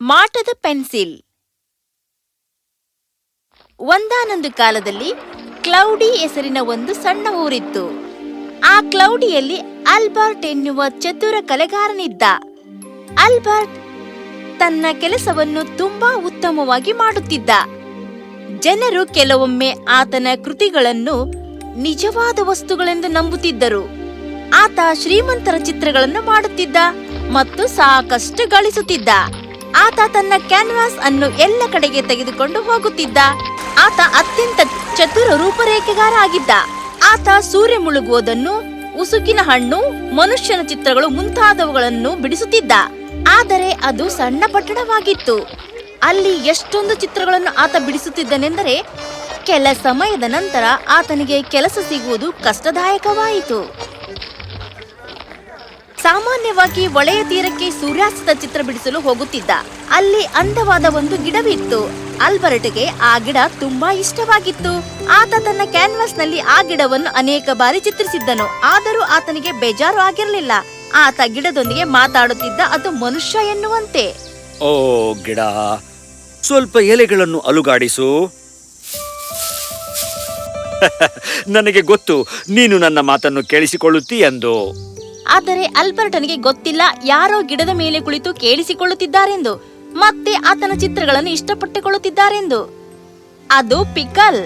ಮಾಟದ pencil. ಒಂದಾನೊಂದು ಕಾಲದಲ್ಲಿ cloudy ಹೆಸರಿನ ಒಂದು ಸಣ್ಣ ಊರಿತ್ತು. ಆ ಕ್ಲೌಡಿಯಲ್ಲಿ ಆಲ್ಬರ್ಟ್ ಎನ್ನುವ ಚತುರ ಕಲೆಗಾರನಿದ್ದ. ಆಲ್ಬರ್ಟ್ ತನ್ನ ಕೆಲಸವನ್ನು ತುಂಬಾ ಉತ್ತಮವಾಗಿ ಮಾಡುತ್ತಿದ್ದ. ಜನರು ಕೆಲವೊಮ್ಮೆ ಆತನ ಕೃತಿಗಳನ್ನು ನಿಜವಾದ ವಸ್ತುಗಳೆಂದು ನಂಬುತ್ತಿದ್ದರು. ಆತ ಶ್ರೀಮಂತರ ಚಿತ್ರಗಳನ್ನು ಮಾಡುತ್ತಿದ್ದ ಮತ್ತು ಸಾಕಷ್ಟು ಗಳಿಸುತ್ತಿದ್ದ. ಆತ ತನ್ನ ಕ್ಯಾನ್ವಾಸ್ ಅನ್ನು ಎಲ್ಲ ಕಡೆಗೆ ತೆಗೆದುಕೊಂಡು ಹೋಗುತ್ತಿದ್ದ. ಆತ ಅತ್ಯಂತ ಚತುರ ರೂಪರೇಖೆಗಾರ ಆಗಿದ್ದ. ಆತ ಸೂರ್ಯ ಮುಳುಗುವುದನ್ನು, ಉಸುಕಿನ ಹಣ್ಣು, ಮನುಷ್ಯನ ಚಿತ್ರಗಳು ಮುಂತಾದವುಗಳನ್ನು ಬಿಡಿಸುತ್ತಿದ್ದ. ಆದರೆ ಅದು ಸಣ್ಣ ಪಟ್ಟಣವಾಗಿತ್ತು. ಅಲ್ಲಿ ಎಷ್ಟೊಂದು ಚಿತ್ರಗಳನ್ನು ಆತ ಬಿಡಿಸುತ್ತಿದ್ದನೆಂದರೆ ಕೆಲ ಸಮಯದ ನಂತರ ಆತನಿಗೆ ಕೆಲಸ ಸಿಗುವುದು ಕಷ್ಟದಾಯಕವಾಯಿತು. ಸಾಮಾನ್ಯವಾಗಿ ಒಳೆಯ ತೀರಕ್ಕೆ ಸೂರ್ಯಾಸ್ತದ ಚಿತ್ರ ಬಿಡಿಸಲು ಹೋಗುತ್ತಿದ್ದ. ಅಲ್ಲಿ ಅಂದವಾದ ಒಂದು ಗಿಡವಿತ್ತು. ಆಲ್ಬರ್ಟ್ಗೆ ಆ ಗಿಡ ತುಂಬಾ ಇಷ್ಟವಾಗಿತ್ತು. ಆತ ತನ್ನ ಕ್ಯಾನ್ವಾಸ್ ನಲ್ಲಿ ಆ ಗಿಡವನ್ನು ಅನೇಕ ಬಾರಿ ಚಿತ್ರಿಸಿದ್ದನು. ಆದರೂ ಆತನಿಗೆ ಬೇಜಾರು ಆಗಿರಲಿಲ್ಲ. ಆತ ಗಿಡದೊಂದಿಗೆ ಮಾತಾಡುತ್ತಿದ್ದ. ಅದು ಮನುಷ್ಯ ಎನ್ನುವಂತೆ. ಓ ಗಿಡ, ಸ್ವಲ್ಪ ಎಲೆಗಳನ್ನು ಅಲುಗಾಡಿಸು. ನನಗೆ ಗೊತ್ತು ನೀನು ನನ್ನ ಮಾತನ್ನು ಕೇಳಿಸಿಕೊಳ್ಳುತ್ತೀ ಎಂದು. ಆದರೆ ಆಲ್ಬರ್ಟನಿಗೆ ಗೊತ್ತಿಲ್ಲ ಯಾರೋ ಗಿಡದ ಮೇಲೆ ಕುಳಿತು ಕೇಳಿಸಿಕೊಳ್ಳುತ್ತಿದ್ದಾರೆಂದು, ಮತ್ತೆ ಆತನ ಚಿತ್ರಗಳನ್ನು ಇಷ್ಟಪಟ್ಟುಕೊಳ್ಳುತ್ತಿದ್ದಾರೆಂದು. ಅದು ಪಿಕಲ್.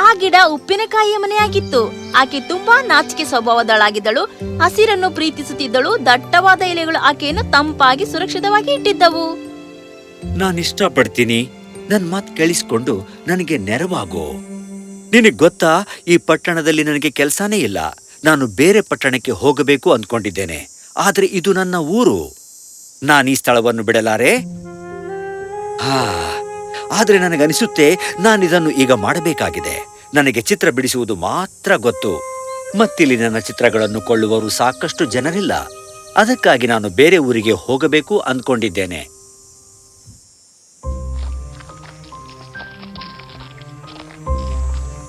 ಆ ಗಿಡ ಉಪ್ಪಿನಕಾಯಿಯ ಮನೆಯಾಗಿತ್ತು. ಆಕೆ ತುಂಬಾ ನಾಚಿಕೆ ಸ್ವಭಾವದಳಾಗಿದ್ದಳು. ಹಸಿರನ್ನು ಪ್ರೀತಿಸುತ್ತಿದ್ದಳು. ದಟ್ಟವಾದ ಎಲೆಗಳು ಆಕೆಯನ್ನು ತಂಪಾಗಿ ಸುರಕ್ಷಿತವಾಗಿ ಇಟ್ಟಿದ್ದವು. ನಾನಿಷ್ಟಪಡ್ತೀನಿ. ನನ್ ಮಾತು ಕೇಳಿಸಿಕೊಂಡು ನನಗೆ ನೆರವಾಗು. ನಿನಗ್ ಗೊತ್ತಾ, ಈ ಪಟ್ಟಣದಲ್ಲಿ ನನಗೆ ಕೆಲಸನೇ ಇಲ್ಲ. ನಾನು ಬೇರೆ ಪಟ್ಟಣಕ್ಕೆ ಹೋಗಬೇಕು ಅಂದ್ಕೊಂಡಿದ್ದೇನೆ. ಆದ್ರೆ ಇದು ನನ್ನ ಊರು. ನಾನೀ ಸ್ಥಳವನ್ನು ಬಿಡಲಾರೆ. ಆದ್ರೆ ನನಗನಿಸುತ್ತೆ ನಾನಿದನ್ನು ಈಗ ಮಾಡಬೇಕಾಗಿದೆ. ನನಗೆ ಚಿತ್ರ ಬಿಡಿಸುವುದು ಮಾತ್ರ ಗೊತ್ತು. ಮತ್ತಿಲ್ಲಿ ನನ್ನ ಚಿತ್ರಗಳನ್ನು ಕೊಳ್ಳುವವರು ಸಾಕಷ್ಟು ಜನರಿಲ್ಲ. ಅದಕ್ಕಾಗಿ ನಾನು ಬೇರೆ ಊರಿಗೆ ಹೋಗಬೇಕು ಅಂದ್ಕೊಂಡಿದ್ದೇನೆ.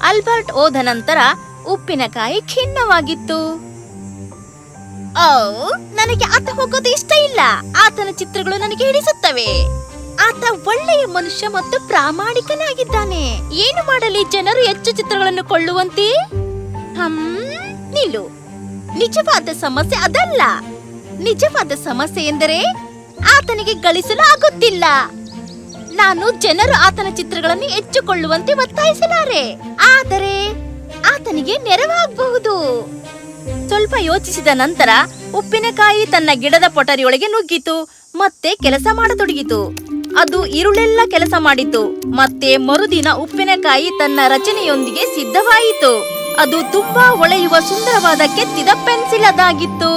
ಆಲ್ಬರ್ಟ್ ಹೋದ ನಂತರ ಉಪ್ಪಿನಕಾಯಿ ಖಿನ್ನವಾಗಿತ್ತು. ನನಗೆ ಆತ ಹೋಗೋದು ಇಷ್ಟ ಇಲ್ಲ. ಆತನ ಚಿತ್ರಗಳು ನನಗೆ ಹಿಡಿಸುತ್ತವೆ. ಆತ ಒಳ್ಳೆಯ ಮನುಷ್ಯ ಮತ್ತು ಪ್ರಾಮಾಣಿಕನಾಗಿದ್ದಾನೆ. ಏನು ಮಾಡಲಿ ಜನರು ಹೆಚ್ಚು ಚಿತ್ರಗಳನ್ನು ಕೊಳ್ಳುವಂತೆ? ನಿಲ್ಲು. ನಿಜವಾದ ಸಮಸ್ಯೆ ಅದಲ್ಲ. ನಿಜವಾದ ಸಮಸ್ಯೆ ಎಂದರೆ ಆತನಿಗೆ ಗಳಿಸಲು ಆಗುತ್ತಿಲ್ಲ. ನಾನು ಜನರು ಆತನ ಚಿತ್ರಗಳನ್ನು ಹೆಚ್ಚುಕೊಳ್ಳುವಂತೆ ಒತ್ತಾಯಿಸಲಾರೆ. ಆದರೆ ಆತನಿಗೆ ನೆರವಾಗಬಹುದು. ಸ್ವಲ್ಪ ಯೋಚಿಸಿದ ನಂತರ ಉಪ್ಪಿನಕಾಯಿ ತನ್ನ ಗಿಡದ ಪೊಟರಿಯೊಳಗೆ ನುಗ್ಗಿತು ಮತ್ತೆ ಕೆಲಸ ಮಾಡತೊಡಗಿತು. ಅದು ಇರುಳೆಲ್ಲ ಕೆಲಸ ಮಾಡಿತು. ಮತ್ತೆ ಮರುದಿನ ಉಪ್ಪಿನಕಾಯಿ ತನ್ನ ರಚನೆಯೊಂದಿಗೆ ಸಿದ್ಧವಾಯಿತು. ಅದು ತುಂಬಾ ಹೊಳೆಯುವ ಸುಂದರವಾದ ಕೆತ್ತಿದ ಪೆನ್ಸಿಲ್ ಅದಾಗಿತ್ತು.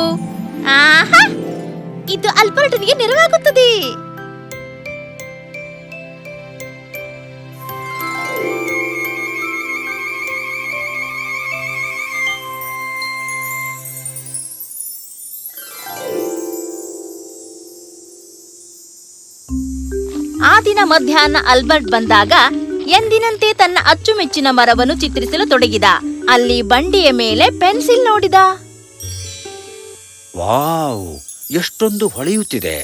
ಇದು ಆಲ್ಬರ್ಟ್ನಿಗೆ ನೆರವಾಗುತ್ತದೆ. ಆ ದಿನ ಮಧ್ಯಾಹ್ನ ಆಲ್ಬರ್ಟ್ ಬಂದಾಗ ಎಂದಿನಂತೆ ತನ್ನ ಅಚ್ಚುಮೆಚ್ಚಿನ ಮರವನ್ನು ಚಿತ್ರಿಸಲು ತೊಡಗಿದ. ಅಲ್ಲಿ ಬಂಡಿಯ ಮೇಲೆ ಪೆನ್ಸಿಲ್ ನೋಡಿದ. ವಾವ್, ಎಷ್ಟೊಂದು ಹೊಳೆಯುತ್ತಿದೆ.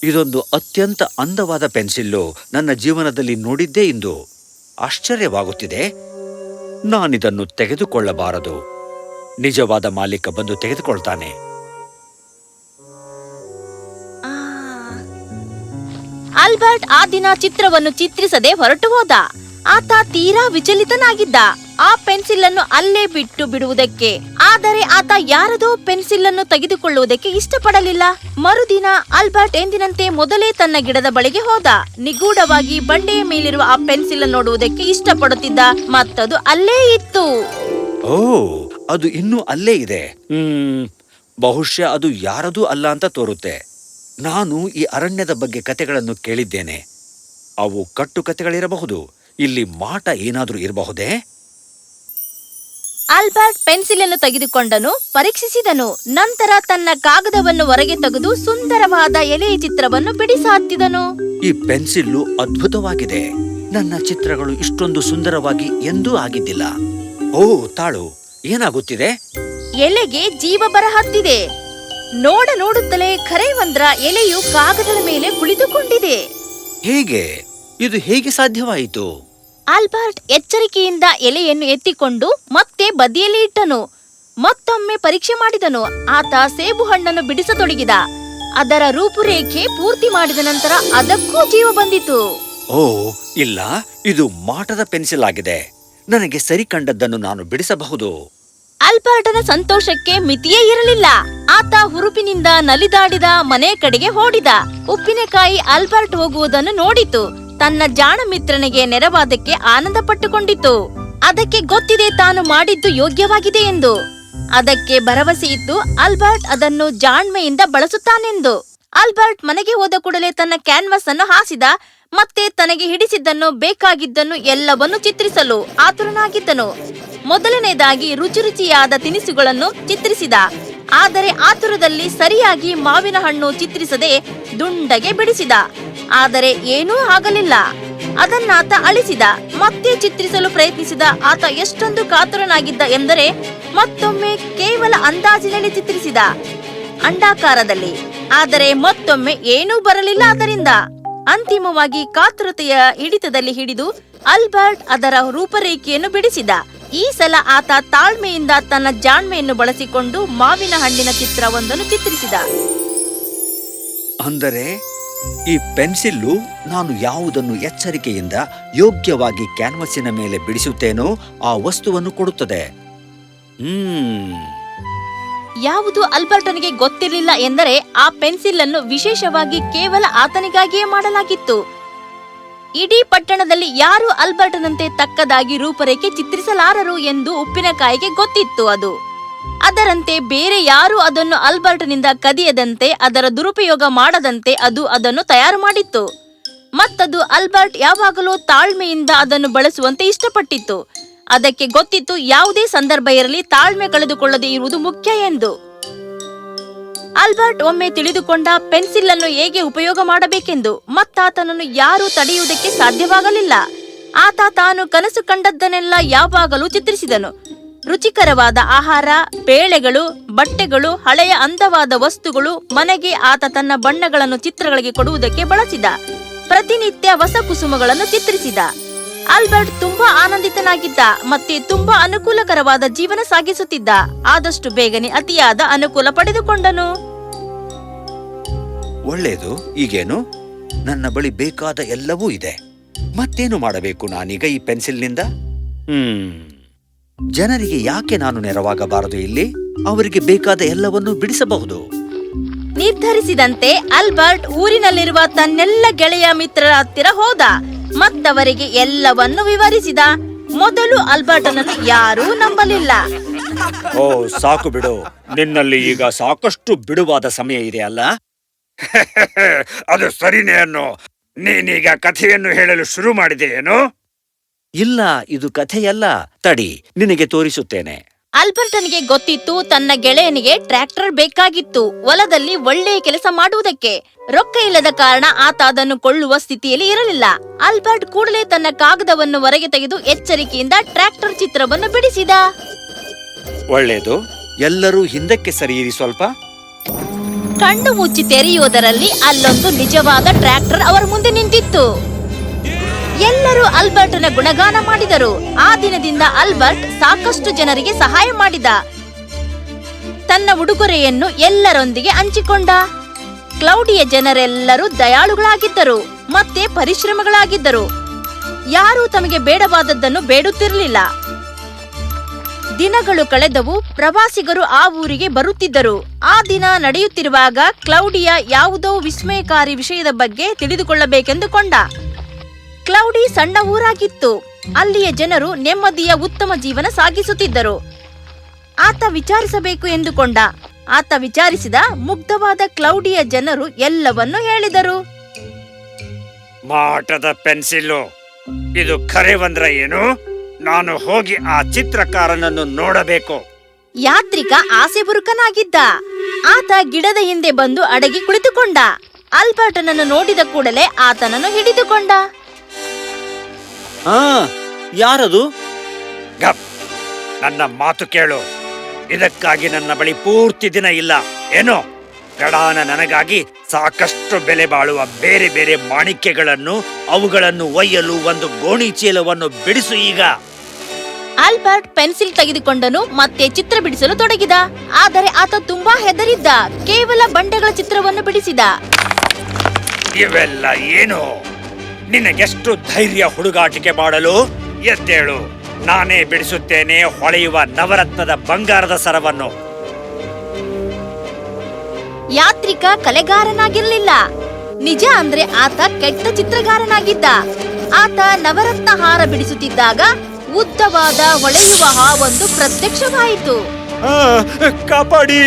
ಇದೊಂದು ಅತ್ಯಂತ ಅಂದವಾದ ಪೆನ್ಸಿಲ್ಲು. ನನ್ನ ಜೀವನದಲ್ಲಿ ನೋಡಿದ್ದೇ ಇಂದು. ಆಶ್ಚರ್ಯವಾಗುತ್ತಿದೆ. ನಾನಿದನ್ನು ತೆಗೆದುಕೊಳ್ಳಬಾರದು. ನಿಜವಾದ ಮಾಲೀಕ ಬಂದು ತೆಗೆದುಕೊಳ್ತಾನೆ. ಆಲ್ಬರ್ಟ್ ಆ ದಿನ ಚಿತ್ರವನ್ನು ಚಿತ್ರಿಸದೆ ಹೊರಟು ಹೋದ. ಆತ ತೀರಾ ವಿಚಲಿತನಾಗಿದ್ದ ಆ ಪೆನ್ಸಿಲ್ ಅನ್ನು ಅಲ್ಲೇ ಬಿಟ್ಟು ಬಿಡುವುದಕ್ಕೆ. ಆದರೆ ಆತ ಯಾರದೋ ಪೆನ್ಸಿಲ್ ಅನ್ನು ತೆಗೆದುಕೊಳ್ಳುವುದಕ್ಕೆ ಇಷ್ಟಪಡಲಿಲ್ಲ. ಮರುದಿನ ಆಲ್ಬರ್ಟ್ ಎಂದಿನಂತೆ ಮೊದಲೇ ತನ್ನ ಗಿಡದ ಬಳಿಗೆ ಹೋದ. ನಿಗೂಢವಾಗಿ ಬಂಡೆಯ ಮೇಲಿರುವ ಆ ಪೆನ್ಸಿಲ್ ಅನ್ನು ನೋಡುವುದಕ್ಕೆ ಇಷ್ಟಪಡುತ್ತಿದ್ದ. ಮತ್ತದು ಅಲ್ಲೇ ಇತ್ತು. ಓ, ಅದು ಇನ್ನೂ ಅಲ್ಲೇ ಇದೆ. ಬಹುಶಃ ಅದು ಯಾರದೂ ಅಲ್ಲ ಅಂತ ತೋರುತ್ತೆ. ನಾನು ಈ ಅರಣ್ಯದ ಬಗ್ಗೆ ಕತೆಗಳನ್ನು ಕೇಳಿದ್ದೇನೆ. ಅವು ಕಟ್ಟುಕತೆಗಳಿರಬಹುದು. ಇಲ್ಲಿ ಮಾಟ ಏನಾದ್ರೂ ಇರಬಹುದೇ? ಆಲ್ಬರ್ಟ್ ಪೆನ್ಸಿಲ್ ಅನ್ನು ತೆಗೆದುಕೊಂಡನು, ಪರೀಕ್ಷಿಸಿದನು. ನಂತರ ತನ್ನ ಕಾಗದವನ್ನು ಹೊರಗೆ ತೆಗೆದು ಸುಂದರವಾದ ಎಲೆಯ ಚಿತ್ರವನ್ನು ಬಿಡಿಸಹತ್ತಿದನು. ಈ ಪೆನ್ಸಿಲ್ಲು ಅದ್ಭುತವಾಗಿದೆ. ನನ್ನ ಚಿತ್ರಗಳು ಇಷ್ಟೊಂದು ಸುಂದರವಾಗಿ ಎಂದೂ ಆಗಿದ್ದಿಲ್ಲ. ಓ ತಾಳು, ಏನಾಗುತ್ತಿದೆ? ಎಲೆಗೆ ಜೀವ ಬರಹತ್ತಿದೆ. ನೋಡುತ್ತಲೇ ಖರೇವಂದ್ರ ಎಲೆಯು ಕಾಗದದ ಮೇಲೆ ಕುಳಿತುಕೊಂಡಿದೆ. ಹೇಗೆ ಇದು ಹೇಗೆ ಸಾಧ್ಯವಾಯಿತು? ಆಲ್ಬರ್ಟ್ ಎಚ್ಚರಿಕೆಯಿಂದ ಎಲೆಯನ್ನು ಎತ್ತಿಕೊಂಡು ಮತ್ತೆ ಬದಿಯಲ್ಲಿ ಇಟ್ಟನು. ಮತ್ತೊಮ್ಮೆ ಪರೀಕ್ಷೆ ಮಾಡಿದನು. ಆತ ಸೇಬು ಹಣ್ಣನ್ನು ಬಿಡಿಸತೊಡಗಿದ. ಅದರ ರೂಪುರೇಖೆ ಪೂರ್ತಿ ಮಾಡಿದ ನಂತರ ಅದಕ್ಕೂ ಜೀವ ಬಂದಿತು. ಓ ಇಲ್ಲ, ಇದು ಮಾಟದ ಪೆನ್ಸಿಲ್ ಆಗಿದೆ. ನನಗೆ ಸರಿ ಕಂಡದ್ದನ್ನು ನಾನು ಬಿಡಿಸಬಹುದು. ಆಲ್ಬರ್ಟನ ಸಂತೋಷಕ್ಕೆ ಮಿತಿಯೇ ಇರಲಿಲ್ಲ. ಆತ ಹುರುಪಿನಿಂದ ನಲಿದಾಡಿದ ಮನೆ ಕಡೆಗೆ ಓಡಿದ. ಉಪ್ಪಿನಕಾಯಿ ಆಲ್ಬರ್ಟ್ ಹೋಗುವುದನ್ನು ನೋಡಿತು. ತನ್ನ ಜಾಣ ಮಿತ್ರನಿಗೆ ನೆರವಾದಕ್ಕೆ ಆನಂದ ಪಟ್ಟುಕೊಂಡಿತು. ಅದಕ್ಕೆ ಗೊತ್ತಿದೆ ತಾನು ಮಾಡಿದ್ದು ಯೋಗ್ಯವಾಗಿದೆ ಎಂದು. ಅದಕ್ಕೆ ಭರವಸೆ ಇತ್ತು ಆಲ್ಬರ್ಟ್ ಅದನ್ನು ಜಾಣ್ಮೆಯಿಂದ ಬಳಸುತ್ತಾನೆಂದು. ಆಲ್ಬರ್ಟ್ ಮನೆಗೆ ಹೋದ ಕೂಡಲೇ ತನ್ನ ಕ್ಯಾನ್ವಾಸ್ ಅನ್ನು ಹಾಸಿದ. ಮತ್ತೆ ತನಗೆ ಹಿಡಿಸಿದ್ದನ್ನು ಬೇಕಾಗಿದ್ದನ್ನು ಎಲ್ಲವನ್ನೂ ಚಿತ್ರಿಸಲು ಆತುರನಾಗಿದ್ದನು. ಮೊದಲನೇದಾಗಿ ರುಚಿಯಾದ ತಿನಿಸುಗಳನ್ನು ಚಿತ್ರಿಸಿದ. ಆದರೆ ಆತುರದಲ್ಲಿ ಸರಿಯಾಗಿ ಮಾವಿನ ಹಣ್ಣು ಚಿತ್ರಿಸದೆ ದುಂಡಗೆ ಬಿಡಿಸಿದ. ಆದರೆ ಏನೂ ಆಗಲಿಲ್ಲ. ಅದನ್ನಾತ ಅಳಿಸಿದ. ಮತ್ತೆ ಚಿತ್ರಿಸಲು ಪ್ರಯತ್ನಿಸಿದ. ಆತ ಎಷ್ಟೊಂದು ಕಾತುರನಾಗಿದ್ದ ಎಂದರೆ ಮತ್ತೊಮ್ಮೆ ಕೇವಲ ಅಂದಾಜಿನಲ್ಲಿ ಚಿತ್ರಿಸಿದ, ಅಂಡಾಕಾರದಲ್ಲಿ. ಆದರೆ ಮತ್ತೊಮ್ಮೆ ಏನೂ ಬರಲಿಲ್ಲ ಅದರಿಂದ. ಅಂತಿಮವಾಗಿ ಕಾತುರತೆಯ ಹಿಡಿತದಲ್ಲಿ ಹಿಡಿದು ಆಲ್ಬರ್ಟ್ ಅದರ ರೂಪರೇಖೆಯನ್ನು ಬಿಡಿಸಿದ. ಈ ಸಲ ಆತ ತಾಳ್ಮೆಯಿಂದ ತನ್ನ ಜಾಣ್ಮೆಯನ್ನು ಬಳಸಿಕೊಂಡು ಮಾವಿನ ಹಣ್ಣಿನ ಚಿತ್ರವೊಂದನ್ನು ಚಿತ್ರಿಸಿದ. ಅಂದರೆ ಈ ಪೆನ್ಸಿಲ್ಲು ನಾನು ಯಾವುದನ್ನು ಎಚ್ಚರಿಕೆಯಿಂದ ಯೋಗ್ಯವಾಗಿ ಕ್ಯಾನ್ವಸಿನ ಮೇಲೆ ಬಿಡಿಸುತ್ತೇನೋ ಆ ವಸ್ತುವನ್ನು ಕೊಡುತ್ತದೆ. ಯಾವುದು ಆಲ್ಬರ್ಟನಿಗೆ ಗೊತ್ತಿರಲಿಲ್ಲ ಎಂದರೆ ಆ ಪೆನ್ಸಿಲ್ ಅನ್ನು ವಿಶೇಷವಾಗಿ ಕೇವಲ ಆತನಿಗಾಗಿಯೇ ಮಾಡಲಾಗಿತ್ತು. ಇಡೀ ಪಟ್ಟಣದಲ್ಲಿ ಯಾರು ಆಲ್ಬರ್ಟನಂತೆ ತಕ್ಕದಾಗಿ ರೂಪರೇಖೆ ಚಿತ್ರಿಸಲಾರರು ಎಂದು ಉಪ್ಪಿನಕಾಯಿಗೆ ಗೊತ್ತಿತ್ತು. ಅದರಂತೆ ಬೇರೆ ಯಾರು ಅದನ್ನು ಆಲ್ಬರ್ಟನಿಂದ ಕದಿಯದಂತೆ, ಅದರ ದುರುಪಯೋಗ ಮಾಡದಂತೆ ಅದು ಅದನ್ನು ತಯಾರು ಮಾಡಿತ್ತು. ಮತ್ತದು ಆಲ್ಬರ್ಟ್ ಯಾವಾಗಲೂ ತಾಳ್ಮೆಯಿಂದ ಅದನ್ನು ಬಳಸುವಂತೆ ಇಷ್ಟಪಟ್ಟಿತ್ತು. ಅದಕ್ಕೆ ಗೊತ್ತಿತ್ತು ಯಾವುದೇ ಸಂದರ್ಭ ಇರಲಿ ತಾಳ್ಮೆ ಕಳೆದುಕೊಳ್ಳದೆ ಇರುವುದು ಮುಖ್ಯ ಎಂದು. ಆಲ್ಬರ್ಟ್ ಒಮ್ಮೆ ತಿಳಿದುಕೊಂಡ ಪೆನ್ಸಿಲ್ ಅನ್ನು ಹೇಗೆ ಉಪಯೋಗ ಮಾಡಬೇಕೆಂದು. ಮತ್ತಾತನನ್ನು ಯಾರೂ ತಡೆಯುವುದಕ್ಕೆ ಸಾಧ್ಯವಾಗಲಿಲ್ಲ. ಆತ ತಾನು ಕನಸು ಕಂಡದ್ದನ್ನೆಲ್ಲ ಯಾವಾಗಲೂ ಚಿತ್ರಿಸಿದನು. ರುಚಿಕರವಾದ ಆಹಾರ, ಬೇಳೆಗಳು, ಬಟ್ಟೆಗಳು, ಹಳೆಯ ಅಂದವಾದ ವಸ್ತುಗಳು, ಮನೆಗೆ ಆತ ತನ್ನ ಬಣ್ಣಗಳನ್ನು ಚಿತ್ರಗಳಿಗೆ ಕೊಡುವುದಕ್ಕೆ ಬಳಸಿದ. ಪ್ರತಿನಿತ್ಯ ಹೊಸ ಕುಸುಮಗಳನ್ನು ಚಿತ್ರಿಸಿದ. ಆಲ್ಬರ್ಟ್ ತುಂಬಾ ಆನಂದಿತನಾಗಿದ್ದ. ಮತ್ತೆ ತುಂಬಾ ಅನುಕೂಲಕರವಾದ ಜೀವನ ಸಾಗಿಸುತ್ತಿದ್ದ. ಆದಷ್ಟು ಬೇಗನೆ ಅತಿಯಾದ ಅನುಕೂಲ ಪಡೆದುಕೊಂಡನು. ಒಳ್ಳೆಯದು. ಈಗೇನು? ನನ್ನ ಬಳಿ ಬೇಕಾದ ಎಲ್ಲವೂ ಇದೆ. ಮತ್ತೇನು ಮಾಡಬೇಕು ನಾನೀಗ ಈ ಪೆನ್ಸಿಲ್ನಿಂದ? ಜನರಿಗೆ ಯಾಕೆ ನಾನು ನೆರವಾಗಬಾರದು? ಇಲ್ಲಿ ಅವರಿಗೆ ಬೇಕಾದ ಎಲ್ಲವನ್ನೂ ಬಿಡಿಸಬಹುದು. ನಿರ್ಧರಿಸಿದಂತೆ ಆಲ್ಬರ್ಟ್ ಊರಿನಲ್ಲಿರುವ ತನ್ನೆಲ್ಲ ಗೆಳೆಯ ಮಿತ್ರರ ಹತ್ತಿರ ಹೋದ. ಮತ್ತವರಿಗೆ ಎಲ್ಲವನ್ನು ವಿವರಿಸಿದ. ಮೊದಲು ಆಲ್ಬರ್ಟನನ್ನು ಯಾರೂ ನಂಬಲಿಲ್ಲ. ಓ ಸಾಕು ಬಿಡು, ನಿನ್ನಲ್ಲಿ ಈಗ ಸಾಕಷ್ಟು ಬಿಡುವಾದ ಸಮಯ ಇದೆ ಅಲ್ಲ? ಅದು ಸರಿನೇ ಅನ್ನೋ. ನೀನೀಗ ಕಥೆಯನ್ನು ಹೇಳಲು ಶುರು ಮಾಡಿದೆಯೇನು? ಇಲ್ಲ, ಇದು ಕಥೆಯಲ್ಲ. ತಡಿ, ನಿನಗೆ ತೋರಿಸುತ್ತೇನೆ. ಆಲ್ಬರ್ಟನಿಗೆ ಗೊತ್ತಿತ್ತು ತನ್ನ ಗೆಳೆಯನಿಗೆ ಟ್ರ್ಯಾಕ್ಟರ್ ಬೇಕಾಗಿತ್ತು, ಹೊಲದಲ್ಲಿ ಒಳ್ಳೆಯ ಕೆಲಸ ಮಾಡುವುದಕ್ಕೆ. ರೊಕ್ಕ ಇಲ್ಲದ ಕಾರಣ ಆತ ಅದನ್ನು ಕೊಳ್ಳುವ ಸ್ಥಿತಿಯಲ್ಲಿ ಇರಲಿಲ್ಲ. ಆಲ್ಬರ್ಟ್ ಕೂಡಲೇ ತನ್ನ ಕಾಗದವನ್ನು ಹೊರಗೆ ತೆಗೆದು ಎಚ್ಚರಿಕೆಯಿಂದ ಟ್ರ್ಯಾಕ್ಟರ್ ಚಿತ್ರವನ್ನು ಬಿಡಿಸಿದ. ಒಳ್ಳೆಯದು. ಎಲ್ಲರೂ ಹಿಂದಕ್ಕೆ ಸರಿಯಿರಿ ಸ್ವಲ್ಪ. ಕಣ್ಣು ಮುಚ್ಚಿ ತೆರೆಯುವುದರಲ್ಲಿ ಅಲ್ಲೊಂದು ನಿಜವಾದ ಟ್ರ್ಯಾಕ್ಟರ್ ಅವರ ಮುಂದೆ ನಿಂತಿತ್ತು. ಎಲ್ಲರೂ ಆಲ್ಬರ್ಟನ ಗುಣಗಾನ ಮಾಡಿದರು. ಆ ದಿನದಿಂದ ಆಲ್ಬರ್ಟ್ ಸಾಕಷ್ಟು ಜನರಿಗೆ ಸಹಾಯ ಮಾಡಿದ. ತನ್ನ ಉಡುಗೊರೆಯನ್ನು ಎಲ್ಲರೊಂದಿಗೆ ಹಂಚಿಕೊಂಡ. ಕ್ಲೌಡಿಯ ಜನರೆಲ್ಲರೂ ದಯಾಳುಗಳಾಗಿದ್ದರು ಮತ್ತೆ ಪರಿಶ್ರಮಗಳಾಗಿದ್ದರು. ಯಾರೂ ತಮಗೆ ಬೇಡವಾದದ್ದನ್ನು ಬೇಡುತ್ತಿರಲಿಲ್ಲ. ದಿನಗಳು ಕಳೆದವು. ಪ್ರವಾಸಿಗರು ಆ ಊರಿಗೆ ಬರುತ್ತಿದ್ದರು. ಆ ದಿನ ನಡೆಯುತ್ತಿರುವಾಗ ಕ್ಲೌಡಿಯ ಯಾವುದೋ ವಿಸ್ಮಯಕಾರಿ ವಿಷಯದ ಬಗ್ಗೆ ತಿಳಿದುಕೊಳ್ಳಬೇಕೆಂದುಕೊಂಡ. ಕ್ಲೌಡಿ ಸಣ್ಣ ಊರಾಗಿತ್ತು. ಅಲ್ಲಿಯ ಜನರು ನೆಮ್ಮದಿಯ ಉತ್ತಮ ಜೀವನ ಸಾಗಿಸುತ್ತಿದ್ದರು. ಆತ ವಿಚಾರಿಸಬೇಕು ಎಂದುಕೊಂಡ. ಆತ ವಿಚಾರಿಸಿದ. ಮುಗ್ಧವಾದ ಕ್ಲೌಡಿಯ ಜನರು ಎಲ್ಲವನ್ನೂ ಹೇಳಿದರು. ಮಾಟದ ಪೆನ್ಸಿಲ್ಲು, ಇದು ಖರೇವಂದ್ರ ಏನು? ನಾನು ಹೋಗಿ ಆ ಚಿತ್ರಕಾರನನ್ನು ನೋಡಬೇಕು. ಯಾತ್ರಿಕ ಆಸೆಬುರುಕನಾಗಿದ್ದ. ಆತ ಗಿಡದ ಹಿಂದೆ ಬಂದು ಅಡಗಿ ಕುಳಿತುಕೊಂಡ. ಆಲ್ಬರ್ಟನನ್ನು ನೋಡಿದ ಕೂಡಲೇ ಆತನನ್ನು ಹಿಡಿದುಕೊಂಡ. ಯಾರದು? ಗಪ್, ನನ್ನ ಮಾತು ಕೇಳು. ಇದಕ್ಕಾಗಿ ನನ್ನ ಬಳಿ ಪೂರ್ತಿ ದಿನ ಇಲ್ಲ ಏನೋ. ಗಡಾನ ನನಗಾಗಿ ಸಾಕಷ್ಟು ಬೆಲೆ ಬಾಳುವ ಬೇರೆ ಬೇರೆ ಮಾಣಿಕ್ಯಗಳನ್ನು ಅವುಗಳನ್ನು ಒಯ್ಯಲು ಒಂದು ಗೋಣಿ ಚೀಲವನ್ನು ಬಿಡಿಸು ಈಗ. ಆಲ್ಬರ್ಟ್ ಪೆನ್ಸಿಲ್ ತೆಗೆದುಕೊಂಡನು ಮತ್ತೆ ಚಿತ್ರ ಬಿಡಿಸಲು ತೊಡಗಿದ. ಆದರೆ ಆತ ತುಂಬಾ ಹೆದರಿದ್ದ. ಕೇವಲ ಬಂಡೆಗಳ ಚಿತ್ರವನ್ನು ಬಿಡಿಸಿದ. ಇವೆಲ್ಲ ಏನು? ನಿನಗೆಷ್ಟು ಧೈರ್ಯ ಹುಡುಗಾಟಿಕೆ ಮಾಡಲು? ಎದ್ದೇಳು, ನಾನೇ ಬಿಡಿಸುತ್ತೇನೆ ಹೊಳೆಯುವ ನವರತ್ನದ ಬಂಗಾರದ ಸರವನ್ನು. ಯಾತ್ರಿಕ ಕಲೆಗಾರನಾಗಿರ್ಲಿಲ್ಲ. ನಿಜ ಅಂದ್ರೆ ಆತ ಕೆಟ್ಟ ಚಿತ್ರಗಾರನಾಗಿದ್ದ. ಆತ ನವರತ್ನ ಹಾರ ಬಿಡಿಸುತ್ತಿದ್ದಾಗ ಉದ್ದವಾದ ಹೊಳೆಯುವ ಹಾವೊಂದು ಪ್ರತ್ಯಕ್ಷವಾಯಿತು. ಕಾಪಾಡಿ!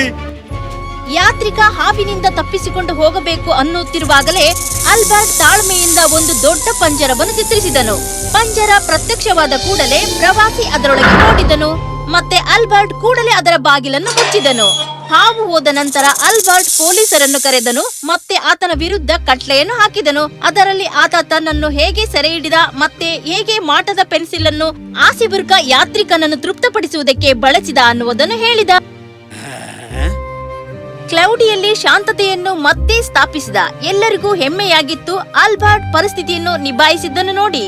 ಯಾತ್ರಿಕ ಹಾವಿನಿಂದ ತಪ್ಪಿಸಿಕೊಂಡು ಹೋಗಬೇಕು ಅನ್ನುತ್ತಿರುವಾಗಲೇ ಆಲ್ಬರ್ಟ್ ತಾಳ್ಮೆಯಿಂದ ಒಂದು ದೊಡ್ಡ ಪಂಜರವನ್ನು ಚಿತ್ರಿಸಿದನು. ಪಂಜರ ಪ್ರತ್ಯಕ್ಷವಾದ ಕೂಡಲೇ ಪ್ರವಾಸಿ ಅದರೊಳಗೆ ನೋಡಿದನು. ಮತ್ತೆ ಆಲ್ಬರ್ಟ್ ಕೂಡಲೇ ಅದರ ಬಾಗಿಲನ್ನು ಮುಚ್ಚಿದನು. ಹಾವು ಹೋದ ನಂತರ ಆಲ್ಬರ್ಟ್ ಪೊಲೀಸರನ್ನು ಕರೆದನು. ಮತ್ತೆ ಆತನ ವಿರುದ್ಧ ಕಟ್ಲೆಯನ್ನು ಹಾಕಿದನು. ಅದರಲ್ಲಿ ಆತ ತನ್ನನ್ನು ಹೇಗೆ ಸೆರೆ ಹಿಡಿದ ಮತ್ತೆ ಹೇಗೆ ಮಾಟದ ಪೆನ್ಸಿಲ್ ಅನ್ನು ಆಸಿಬುರ್ಕ ಯಾತ್ರಿಕನನ್ನು ತೃಪ್ತಪಡಿಸುವುದಕ್ಕೆ ಬಳಸಿದ ಅನ್ನುವುದನ್ನು ಹೇಳಿದ. ಕ್ಲೌಡಿಯಲ್ಲಿ ಶಾಂತತೆಯನ್ನು ಮತ್ತೆ ಸ್ಥಾಪಿಸಿದ. ಎಲ್ಲರಿಗೂ ಹೆಮ್ಮೆಯಾಗಿತ್ತು ಆಲ್ಬರ್ಟ್ ಪರಿಸ್ಥಿತಿಯನ್ನು ನಿಭಾಯಿಸಿದ್ದನ್ನು ನೋಡಿ.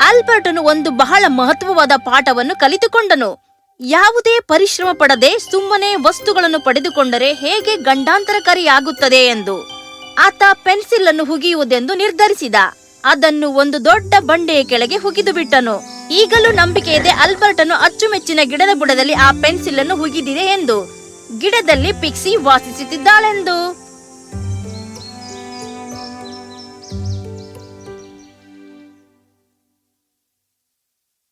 ಆಲ್ಬರ್ಟನು ಒಂದು ಬಹಳ ಮಹತ್ವವಾದ ಪಾಠವನ್ನು ಕಲಿತುಕೊಂಡನು. ಯಾವುದೇ ಪರಿಶ್ರಮ ಪಡದೆ ಸುಮ್ಮನೆ ವಸ್ತುಗಳನ್ನು ಪಡೆದುಕೊಂಡರೆ ಹೇಗೆ ಗಂಡಾಂತರಕಾರಿಯಾಗುತ್ತದೆ ಎಂದು. ಆತ ಪೆನ್ಸಿಲ್ ಅನ್ನು ಹುಗಿಯುವುದೆಂದು ನಿರ್ಧರಿಸಿದ. ಅದನ್ನು ಒಂದು ದೊಡ್ಡ ಬಂಡೆಯ ಕೆಳಗೆ ಹುಗಿದು ಬಿಟ್ಟನು. ಈಗಲೂ ನಂಬಿಕೆ ಇದೆ ಆಲ್ಬರ್ಟನು ಅಚ್ಚುಮೆಚ್ಚಿನ ಗಿಡದ ಬುಡದಲ್ಲಿ ಆ ಪೆನ್ಸಿಲ್ ಅನ್ನು ಹುಗಿದಿದೆ ಎಂದು. ಗಿಡದಲ್ಲಿ ಪಿಕ್ಸಿ ವಾಸಿಸುತ್ತಿದ್ದಾಳೆಂದು.